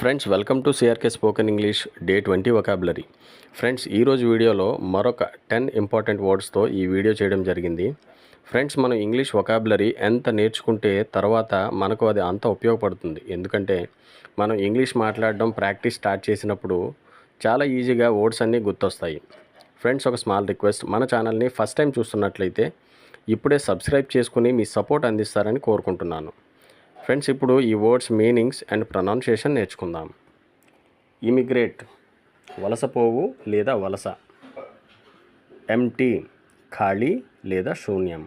Friends welcome to CRK spoken English day 20 vocabulary. Friends ఈరోజు వీడియోలో మరొక 10 ఇంపార్టెంట్ వర్డ్స్తో ఈ వీడియో చేయడం జరిగింది. ఫ్రెండ్స్ మనం ఇంగ్లీష్ వొకాబులరీ ఎంత నేర్చుకుంటే తర్వాత మనకు అది అంత ఉపయోగపడుతుంది. ఎందుకంటే మనం ఇంగ్లీష్ మాట్లాడడం ప్రాక్టీస్ స్టార్ట్ చేసినప్పుడు చాలా ఈజీగా వర్డ్స్ అన్నీ గుర్తొస్తాయి. ఫ్రెండ్స్ ఒక స్మాల్ రిక్వెస్ట్, మన ఛానల్ని ఫస్ట్ టైం చూస్తున్నట్లయితే ఇప్పుడే సబ్స్క్రైబ్ చేసుకుని మీ సపోర్ట్ అందిస్తారని కోరుకుంటున్నాను. ఫ్రెండ్స్ ఇప్పుడు ఈ వర్డ్స్ మీనింగ్స్ అండ్ ప్రొనౌన్సియేషన్ నేర్చుకుందాం. ఇమిగ్రేట్ వలసపోవు లేదా వలస. ఎంటీ ఖాళీ లేదా శూన్యం.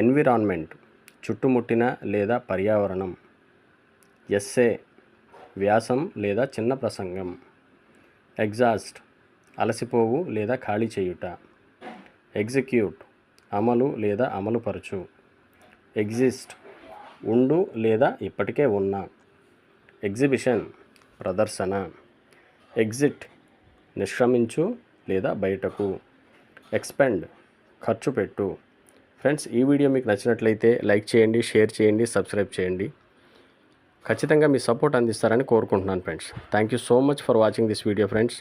ఎన్విరాన్మెంట్ చుట్టుముట్టిన లేదా పర్యావరణం. ఎస్సే వ్యాసం లేదా చిన్న ప్రసంగం. ఎగ్జాస్ట్ అలసిపోవు లేదా ఖాళీ చేయుట. ఎగ్జిక్యూట్ అమలు లేదా అమలుపరచు. ఎగ్జిస్ట్ ఉండు లేదా ఇప్పటికే ఉన్న. ఎగ్జిబిషన్ ప్రదర్శన. ఎగ్జిట్ నిష్క్రమించు లేదా బయటకు. ఎక్స్పెండ్ ఖర్చు పెట్టు. ఫ్రెండ్స్ ఈ వీడియో మీకు నచ్చినట్లయితే లైక్ చేయండి, షేర్ చేయండి, సబ్స్క్రైబ్ చేయండి. ఖచ్చితంగా మీ సపోర్ట్ అందిస్తారని కోరుకుంటున్నాను friends. Thank you so much for watching this video friends.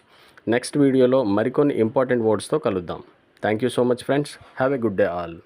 Next వీడియోలో మరికొన్ని ఇంపార్టెంట్ వర్డ్స్తో కలుద్దాం. Thank you so much friends. Have a good day all.